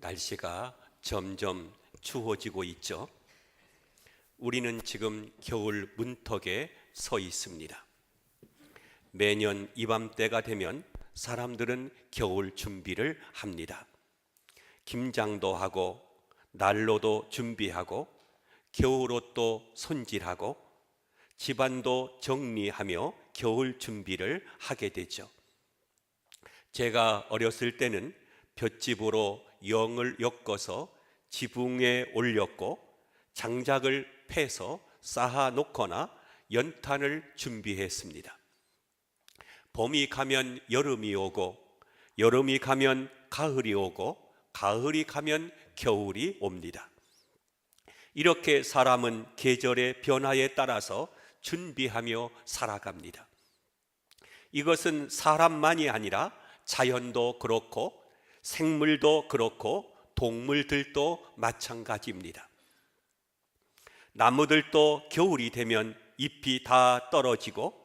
날씨가 점점 추워지고 있죠. 우리는 지금 겨울 문턱에 서 있습니다. 매년 이맘때가 되면 사람들은 겨울 준비를 합니다. 김장도 하고 난로도 준비하고 겨울옷도 손질하고 집안도 정리하며 겨울 준비를 하게 되죠. 제가 어렸을 때는 볏짚으로 영을 엮어서 지붕에 올렸고 장작을 패서 쌓아 놓거나 연탄을 준비했습니다. 봄이 가면 여름이 오고 여름이 가면 가을이 오고 가을이 가면 겨울이 옵니다. 이렇게 사람은 계절의 변화에 따라서 준비하며 살아갑니다. 이것은 사람만이 아니라 자연도 그렇고 생물도 그렇고 동물들도 마찬가지입니다. 나무들도 겨울이 되면 잎이 다 떨어지고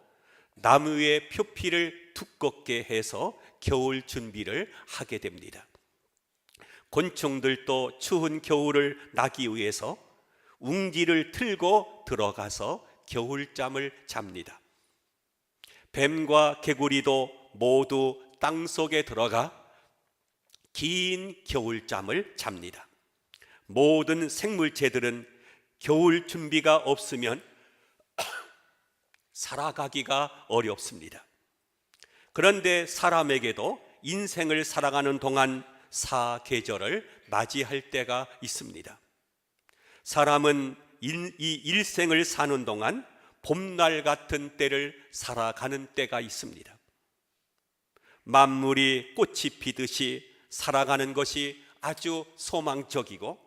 나무의 표피를 두껍게 해서 겨울 준비를 하게 됩니다. 곤충들도 추운 겨울을 나기 위해서 웅지를 틀고 들어가서 겨울잠을 잡니다. 뱀과 개구리도 모두 땅속에 들어가 긴 겨울잠을 잡니다. 모든 생물체들은 겨울 준비가 없으면 살아가기가 어렵습니다. 그런데 사람에게도 인생을 살아가는 동안 사계절을 맞이할 때가 있습니다. 사람은 이 일생을 사는 동안 봄날 같은 때를 살아가는 때가 있습니다. 만물이 꽃이 피듯이 살아가는 것이 아주 소망적이고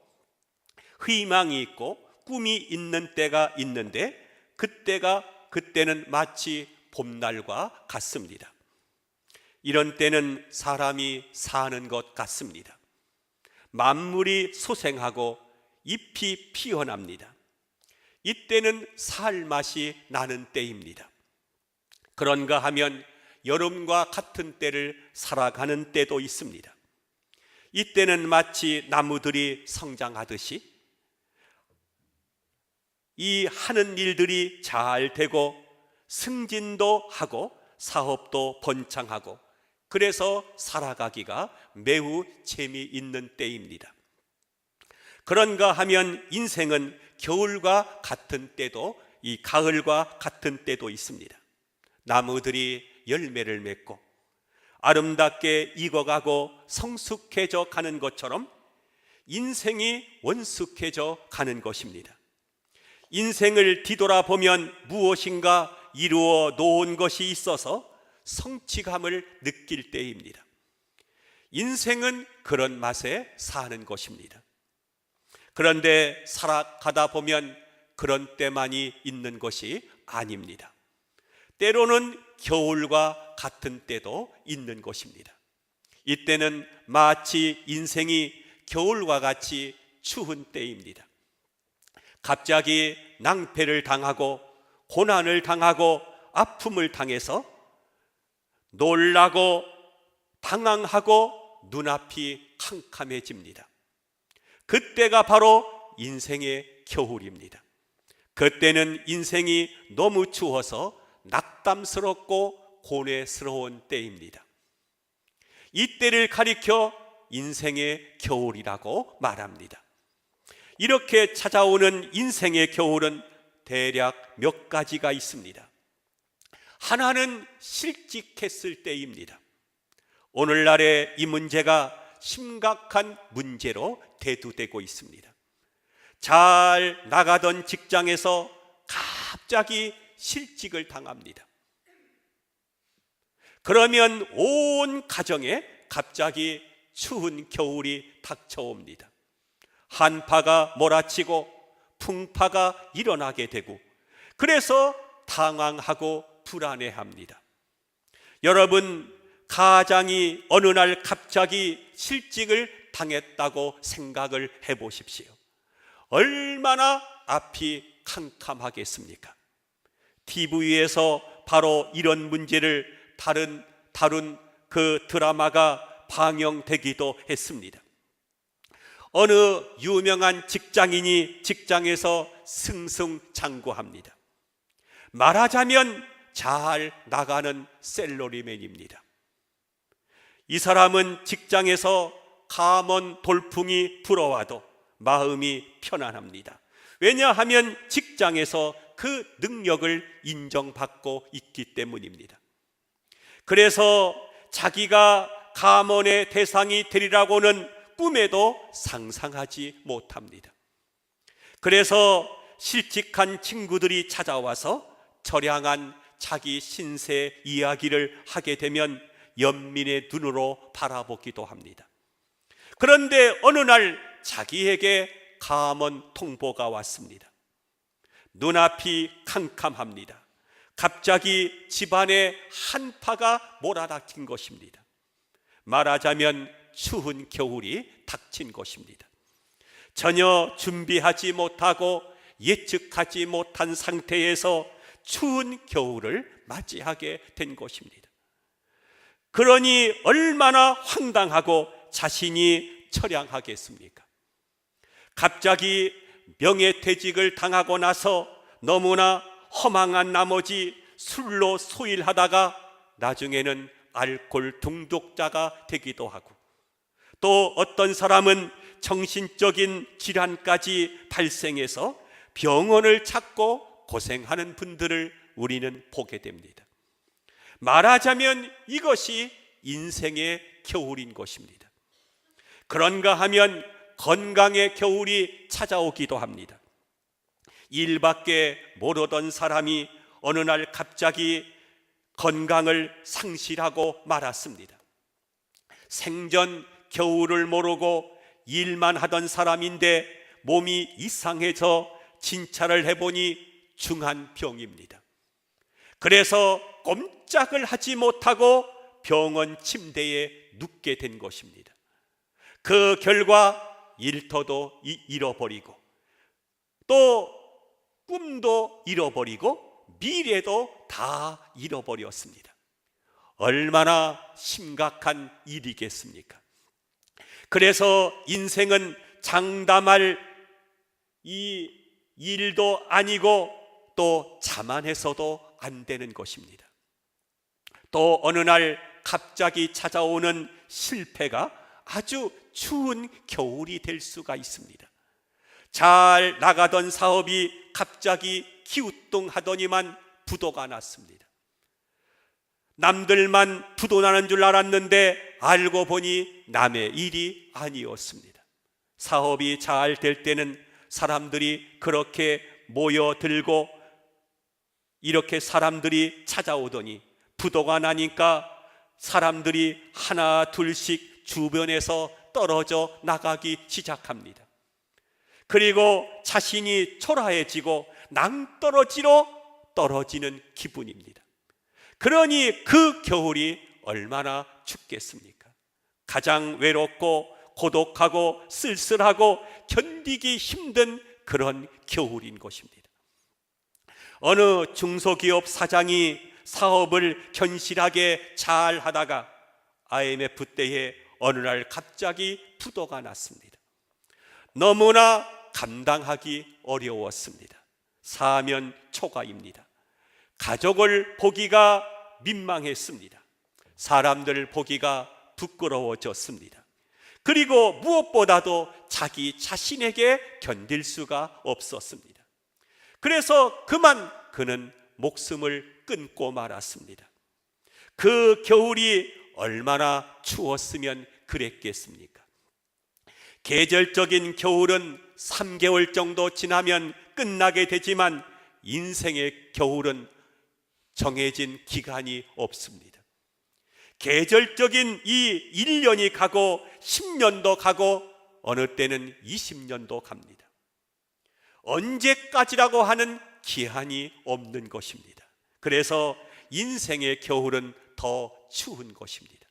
희망이 있고 꿈이 있는 때가 있는데 그때는 마치 봄날과 같습니다. 이런 때는 사람이 사는 것 같습니다. 만물이 소생하고 잎이 피어납니다. 이때는 살 맛이 나는 때입니다. 그런가 하면 여름과 같은 때를 살아가는 때도 있습니다. 이때는 마치 나무들이 성장하듯이 이 하는 일들이 잘 되고 승진도 하고 사업도 번창하고 그래서 살아가기가 매우 재미있는 때입니다. 그런가 하면 인생은 겨울과 같은 때도 이 가을과 같은 때도 있습니다. 나무들이 열매를 맺고 아름답게 익어가고 성숙해져 가는 것처럼 인생이 원숙해져 가는 것입니다. 인생을 뒤돌아보면 무엇인가 이루어 놓은 것이 있어서 성취감을 느낄 때입니다. 인생은 그런 맛에 사는 것입니다. 그런데 살아가다 보면 그런 때만이 있는 것이 아닙니다. 때로는 겨울과 같은 때도 있는 것입니다. 이때는 마치 인생이 겨울과 같이 추운 때입니다. 갑자기 낭패를 당하고 고난을 당하고 아픔을 당해서 놀라고 당황하고 눈앞이 캄캄해집니다. 그때가 바로 인생의 겨울입니다. 그때는 인생이 너무 추워서 낙담스럽고 고뇌스러운 때입니다. 이때를 가리켜 인생의 겨울이라고 말합니다. 이렇게 찾아오는 인생의 겨울은 대략 몇 가지가 있습니다. 하나는 실직했을 때입니다. 오늘날의 이 문제가 심각한 문제로 대두되고 있습니다. 잘 나가던 직장에서 갑자기 실직을 당합니다. 그러면 온 가정에 갑자기 추운 겨울이 닥쳐옵니다. 한파가 몰아치고 풍파가 일어나게 되고 그래서 당황하고 불안해합니다. 여러분, 가장이 어느 날 갑자기 실직을 당했다고 생각을 해보십시오. 얼마나 앞이 캄캄하겠습니까? TV에서 바로 이런 문제를 다룬 그 드라마가 방영되기도 했습니다. 어느 유명한 직장인이 직장에서 승승장구합니다. 말하자면 잘 나가는 셀러리맨입니다. 이 사람은 직장에서 감원 돌풍이 불어와도 마음이 편안합니다. 왜냐하면 직장에서 그 능력을 인정받고 있기 때문입니다. 그래서 자기가 감원의 대상이 되리라고는 꿈에도 상상하지 못합니다. 그래서 실직한 친구들이 찾아와서 처량한 자기 신세 이야기를 하게 되면 연민의 눈으로 바라보기도 합니다. 그런데 어느 날 자기에게 감원 통보가 왔습니다. 눈앞이 캄캄합니다. 갑자기 집안에 한파가 몰아닥친 것입니다. 말하자면 추운 겨울이 닥친 것입니다. 전혀 준비하지 못하고 예측하지 못한 상태에서 추운 겨울을 맞이하게 된 것입니다. 그러니 얼마나 황당하고 자신이 처량하겠습니까? 갑자기 명예퇴직을 당하고 나서 너무나 허망한 나머지 술로 소일하다가 나중에는 알코올 중독자가 되기도 하고, 또 어떤 사람은 정신적인 질환까지 발생해서 병원을 찾고 고생하는 분들을 우리는 보게 됩니다. 말하자면 이것이 인생의 겨울인 것입니다. 그런가 하면 건강의 겨울이 찾아오기도 합니다. 일밖에 모르던 사람이 어느 날 갑자기 건강을 상실하고 말았습니다. 생전 겨울을 모르고 일만 하던 사람인데 몸이 이상해져 진찰을 해보니 중한 병입니다. 그래서 꼼짝을 하지 못하고 병원 침대에 눕게 된 것입니다. 그 결과 일터도 잃어버리고 또 꿈도 잃어버리고 미래도 다 잃어버렸습니다. 얼마나 심각한 일이겠습니까? 그래서 인생은 장담할 이 일도 아니고 또 자만해서도 안 되는 것입니다. 또 어느 날 갑자기 찾아오는 실패가 아주 추운 겨울이 될 수가 있습니다. 잘 나가던 사업이 갑자기 기우뚱하더니만 부도가 났습니다. 남들만 부도 나는 줄 알았는데 알고 보니 남의 일이 아니었습니다. 사업이 잘 될 때는 사람들이 그렇게 모여들고 이렇게 사람들이 찾아오더니 부도가 나니까 사람들이 하나 둘씩 주변에서 떨어져 나가기 시작합니다. 그리고 자신이 초라해지고 낭떠러지로 떨어지는 기분입니다. 그러니 그 겨울이 얼마나 춥겠습니까? 가장 외롭고 고독하고 쓸쓸하고 견디기 힘든 그런 겨울인 것입니다. 어느 중소기업 사장이 사업을 견실하게 잘 하다가 IMF 때에 어느 날 갑자기 부도가 났습니다. 너무나 감당하기 어려웠습니다. 사면 초가입니다. 가족을 보기가 민망했습니다. 사람들 보기가 부끄러워졌습니다. 그리고 무엇보다도 자기 자신에게 견딜 수가 없었습니다. 그래서 그만 그는 목숨을 끊고 말았습니다. 그 겨울이 얼마나 추웠으면 그랬겠습니까? 계절적인 겨울은 3개월 정도 지나면 끝나게 되지만 인생의 겨울은 정해진 기간이 없습니다. 계절적인 이 1년이 가고 10년도 가고 어느 때는 20년도 갑니다. 언제까지라고 하는 기한이 없는 것입니다. 그래서 인생의 겨울은 더 추운 것입니다.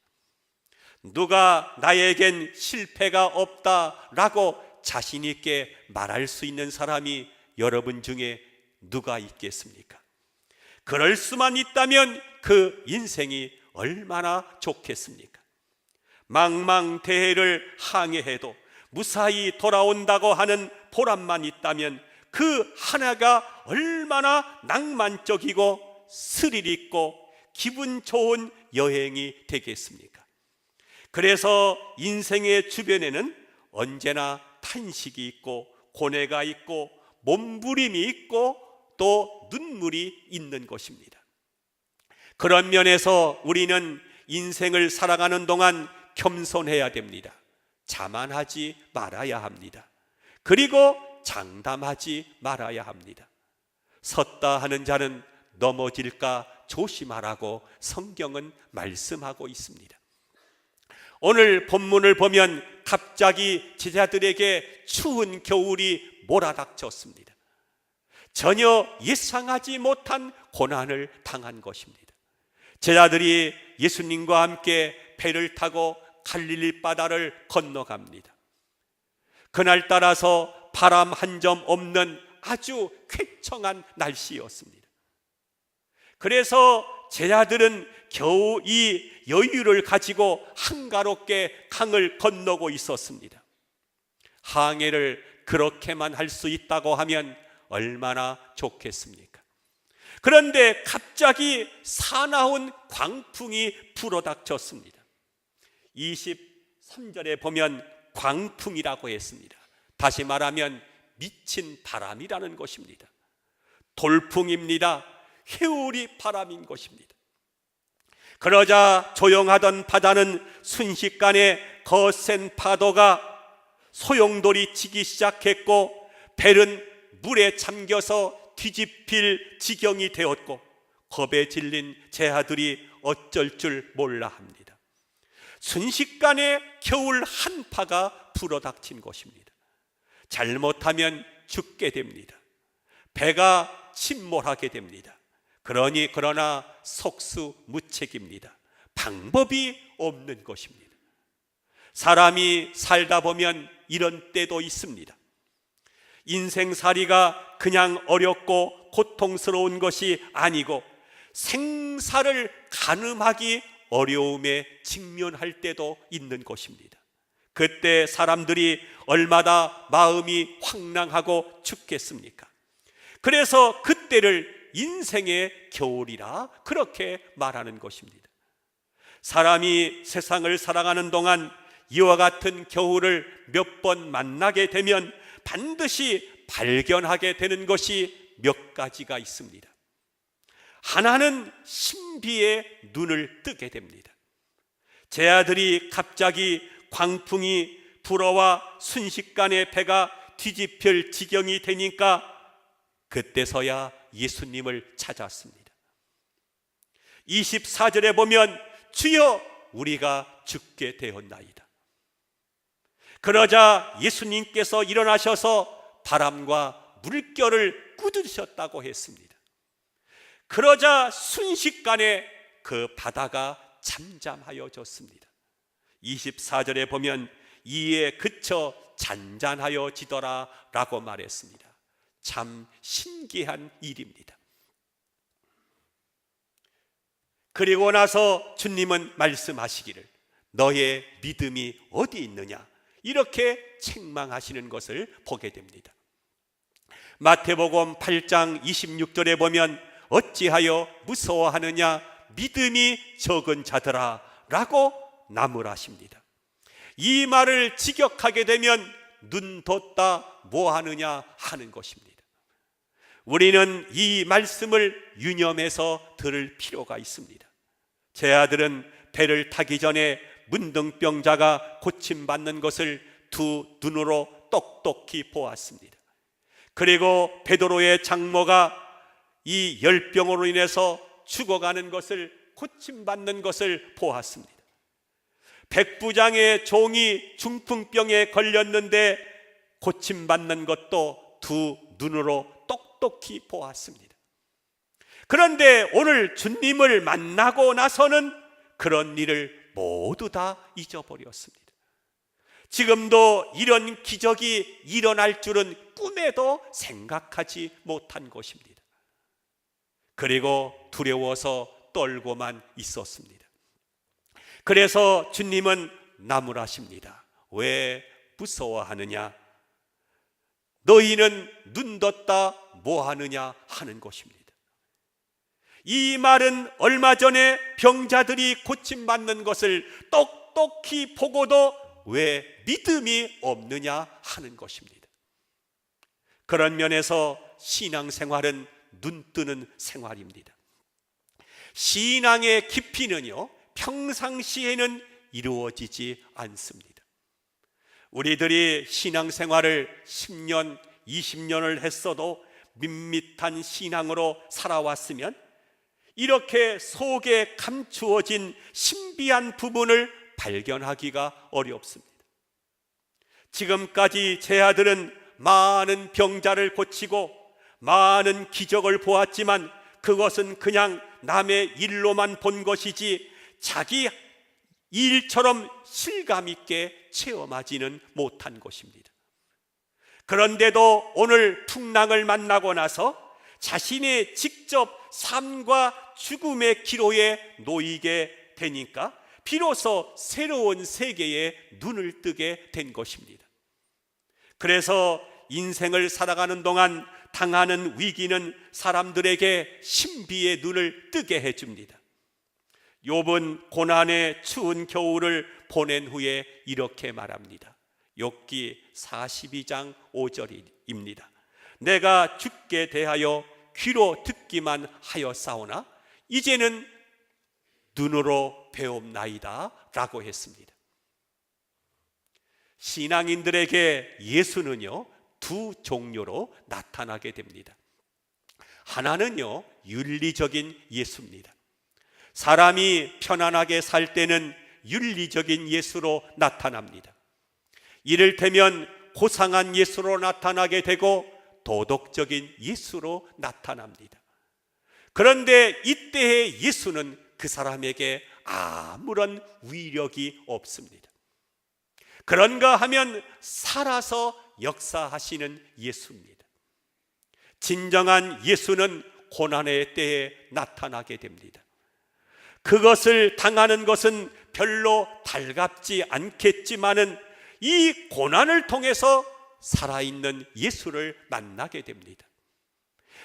누가 나에겐 실패가 없다라고 자신 있게 말할 수 있는 사람이 여러분 중에 누가 있겠습니까? 그럴 수만 있다면 그 인생이 얼마나 좋겠습니까? 망망대해를 항해해도 무사히 돌아온다고 하는 보람만 있다면 그 하나가 얼마나 낭만적이고 스릴 있고 기분 좋은 여행이 되겠습니까? 그래서 인생의 주변에는 언제나 탄식이 있고 고뇌가 있고 몸부림이 있고 또 눈물이 있는 것입니다. 그런 면에서 우리는 인생을 살아가는 동안 겸손해야 됩니다. 자만하지 말아야 합니다. 그리고 장담하지 말아야 합니다. 섰다 하는 자는 넘어질까 조심하라고 성경은 말씀하고 있습니다. 오늘 본문을 보면 갑자기 제자들에게 추운 겨울이 몰아닥쳤습니다. 전혀 예상하지 못한 고난을 당한 것입니다. 제자들이 예수님과 함께 배를 타고 갈릴리 바다를 건너갑니다. 그날따라서 바람 한 점 없는 아주 쾌청한 날씨였습니다. 그래서 제자들은 겨우 이 여유를 가지고 한가롭게 강을 건너고 있었습니다. 항해를 그렇게만 할 수 있다고 하면 얼마나 좋겠습니까? 그런데 갑자기 사나운 광풍이 불어닥쳤습니다. 23절에 보면 광풍이라고 했습니다. 다시 말하면 미친 바람이라는 것입니다. 돌풍입니다. 회오리 바람인 것입니다. 그러자 조용하던 바다는 순식간에 거센 파도가 소용돌이 치기 시작했고 배는 물에 잠겨서 뒤집힐 지경이 되었고 겁에 질린 제자들이 어쩔 줄 몰라 합니다. 순식간에 겨울 한파가 불어닥친 것입니다. 잘못하면 죽게 됩니다. 배가 침몰하게 됩니다. 그러나 속수무책입니다. 방법이 없는 것입니다. 사람이 살다 보면 이런 때도 있습니다. 인생살이가 그냥 어렵고 고통스러운 것이 아니고 생사를 가늠하기 어려움에 직면할 때도 있는 것입니다. 그때 사람들이 얼마나 마음이 황량하고 춥겠습니까? 그래서 그때를 인생의 겨울이라 그렇게 말하는 것입니다. 사람이 세상을 살아가는 동안 이와 같은 겨울을 몇 번 만나게 되면 반드시 발견하게 되는 것이 몇 가지가 있습니다. 하나는 신비의 눈을 뜨게 됩니다. 제자들이 갑자기 광풍이 불어와 순식간에 배가 뒤집힐 지경이 되니까 그때서야 예수님을 찾았습니다. 24절에 보면 주여 우리가 죽게 되었나이다. 그러자 예수님께서 일어나셔서 바람과 물결을 꾸짖으셨다고 했습니다. 그러자 순식간에 그 바다가 잠잠하여졌습니다. 24절에 보면 이에 그쳐 잔잔하여지더라 라고 말했습니다. 참 신기한 일입니다. 그리고 나서 주님은 말씀하시기를 너의 믿음이 어디 있느냐 이렇게 책망하시는 것을 보게 됩니다. 마태복음 8장 26절에 보면 어찌하여 무서워하느냐 믿음이 적은 자들아 라고 나무라십니다. 이 말을 직역하게 되면 눈 뒀다 뭐하느냐 하는 것입니다. 우리는 이 말씀을 유념해서 들을 필요가 있습니다. 제 아들은 배를 타기 전에 문둥병자가 고침받는 것을 두 눈으로 똑똑히 보았습니다. 그리고 베드로의 장모가 이 열병으로 인해서 죽어가는 것을 고침받는 것을 보았습니다. 백부장의 종이 중풍병에 걸렸는데 고침받는 것도 두 눈으로 똑똑히 보았습니다. 그런데 오늘 주님을 만나고 나서는 그런 일을 모두 다 잊어버렸습니다. 지금도 이런 기적이 일어날 줄은 꿈에도 생각하지 못한 것입니다. 그리고 두려워서 떨고만 있었습니다. 그래서 주님은 나무라십니다. 왜 무서워하느냐? 너희는 눈 떴다 뭐하느냐 하는 것입니다. 이 말은 얼마 전에 병자들이 고침받는 것을 똑똑히 보고도 왜 믿음이 없느냐 하는 것입니다. 그런 면에서 신앙생활은 눈뜨는 생활입니다. 신앙의 깊이는요, 평상시에는 이루어지지 않습니다. 우리들이 신앙생활을 10년, 20년을 했어도 밋밋한 신앙으로 살아왔으면 이렇게 속에 감추어진 신비한 부분을 발견하기가 어렵습니다. 지금까지 제 아들은 많은 병자를 고치고 많은 기적을 보았지만 그것은 그냥 남의 일로만 본 것이지 자기 일처럼 실감 있게 체험하지는 못한 것입니다. 그런데도 오늘 풍랑을 만나고 나서 자신의 직접 삶과 죽음의 기로에 놓이게 되니까 비로소 새로운 세계에 눈을 뜨게 된 것입니다. 그래서 인생을 살아가는 동안 당하는 위기는 사람들에게 신비의 눈을 뜨게 해줍니다. 욥은 고난의 추운 겨울을 보낸 후에 이렇게 말합니다. 욥기 42장 5절입니다. 내가 죽게 대하여 귀로 듣기만 하였사오나 이제는 눈으로 배옵나이다 라고 했습니다. 신앙인들에게 예수는요, 두 종류로 나타나게 됩니다. 하나는요, 윤리적인 예수입니다. 사람이 편안하게 살 때는 윤리적인 예수로 나타납니다. 이를테면 고상한 예수로 나타나게 되고 도덕적인 예수로 나타납니다. 그런데 이때의 예수는 그 사람에게 아무런 위력이 없습니다. 그런가 하면 살아서 역사하시는 예수입니다. 진정한 예수는 고난의 때에 나타나게 됩니다. 그것을 당하는 것은 별로 달갑지 않겠지만은 이 고난을 통해서 살아있는 예수를 만나게 됩니다.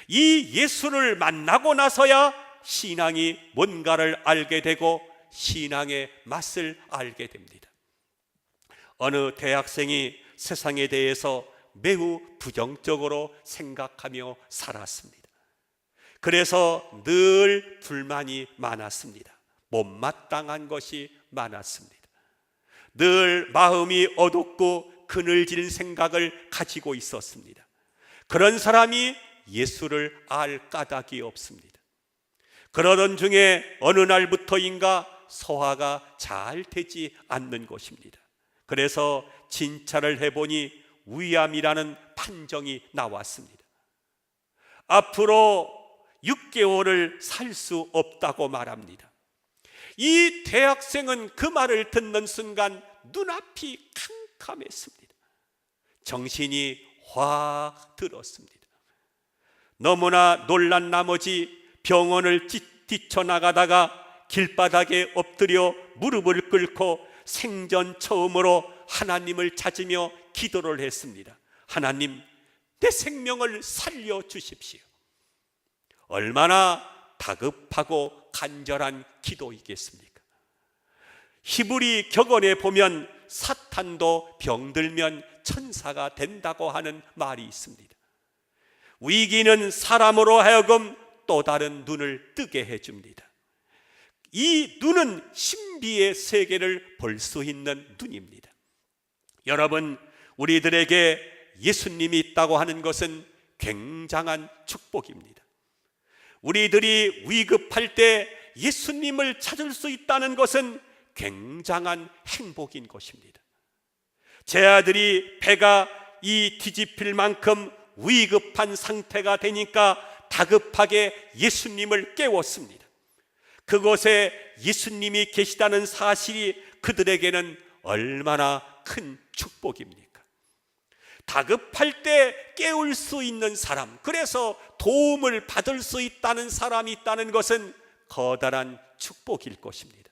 이 예수를 만나고 나서야 신앙이 뭔가를 알게 되고 신앙의 맛을 알게 됩니다. 어느 대학생이 세상에 대해서 매우 부정적으로 생각하며 살았습니다. 그래서 늘 불만이 많았습니다. 못마땅한 것이 많았습니다. 늘 마음이 어둡고 그늘진 생각을 가지고 있었습니다. 그런 사람이 예수를 알 까닭이 없습니다. 그러던 중에 어느 날부터인가 소화가 잘 되지 않는 것입니다. 그래서 진찰을 해보니 위암이라는 판정이 나왔습니다. 앞으로 6개월을 살 수 없다고 말합니다. 이 대학생은 그 말을 듣는 순간 눈앞이 캄캄했습니다. 정신이 확 들었습니다. 너무나 놀란 나머지 병원을 뛰쳐나가다가 길바닥에 엎드려 무릎을 꿇고 생전 처음으로 하나님을 찾으며 기도를 했습니다. 하나님, 내 생명을 살려주십시오. 얼마나 다급하고 간절한 기도이겠습니까? 히브리 격언에 보면 사탄도 병들면 천사가 된다고 하는 말이 있습니다. 위기는 사람으로 하여금 또 다른 눈을 뜨게 해줍니다. 이 눈은 신비의 세계를 볼 수 있는 눈입니다. 여러분, 우리들에게 예수님이 있다고 하는 것은 굉장한 축복입니다. 우리들이 위급할 때 예수님을 찾을 수 있다는 것은 굉장한 행복인 것입니다. 제 아들이 배가 뒤집힐 만큼 위급한 상태가 되니까 다급하게 예수님을 깨웠습니다. 그곳에 예수님이 계시다는 사실이 그들에게는 얼마나 큰 축복입니까? 다급할 때 깨울 수 있는 사람, 그래서 도움을 받을 수 있다는 사람이 있다는 것은 커다란 축복일 것입니다.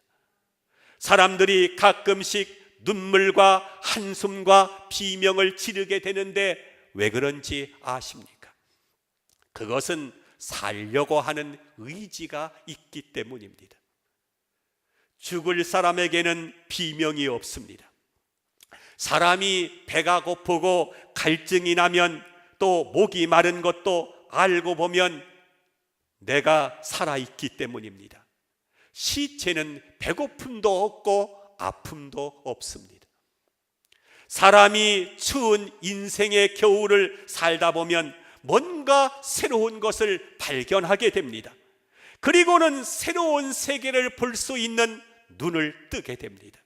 사람들이 가끔씩 눈물과 한숨과 비명을 지르게 되는데 왜 그런지 아십니까? 그것은 살려고 하는 의지가 있기 때문입니다. 죽을 사람에게는 비명이 없습니다. 사람이 배가 고프고 갈증이 나면 또 목이 마른 것도 알고 보면 내가 살아있기 때문입니다. 시체는 배고픔도 없고 아픔도 없습니다. 사람이 추운 인생의 겨울을 살다 보면 뭔가 새로운 것을 발견하게 됩니다. 그리고는 새로운 세계를 볼 수 있는 눈을 뜨게 됩니다.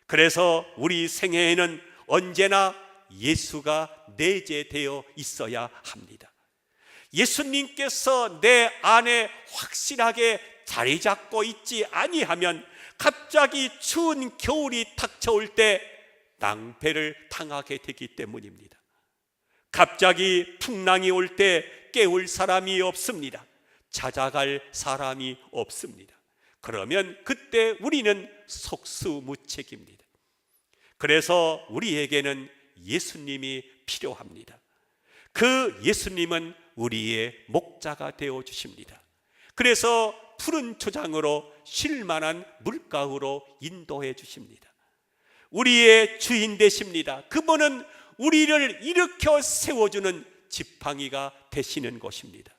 그래서 우리 생애에는 언제나 예수가 내재되어 있어야 합니다. 예수님께서 내 안에 확실하게 자리 잡고 있지 아니하면 갑자기 추운 겨울이 닥쳐올 때 낭패를 당하게 되기 때문입니다. 갑자기 풍랑이 올 때 깨울 사람이 없습니다. 찾아갈 사람이 없습니다. 그러면 그때 우리는 속수무책입니다. 그래서 우리에게는 예수님이 필요합니다. 그 예수님은 우리의 목자가 되어 주십니다. 그래서 푸른 초장으로 쉴만한 물가로 인도해 주십니다. 우리의 주인 되십니다. 그분은 우리를 일으켜 세워주는 지팡이가 되시는 것입니다.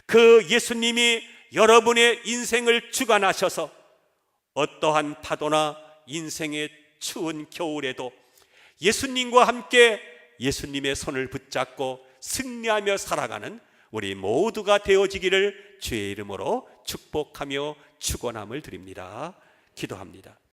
그 예수님이 여러분의 인생을 주관하셔서 어떠한 파도나 인생의 추운 겨울에도 예수님과 함께 예수님의 손을 붙잡고 승리하며 살아가는 우리 모두가 되어지기를 주의 이름으로 축복하며 축원함을 드립니다. 기도합니다.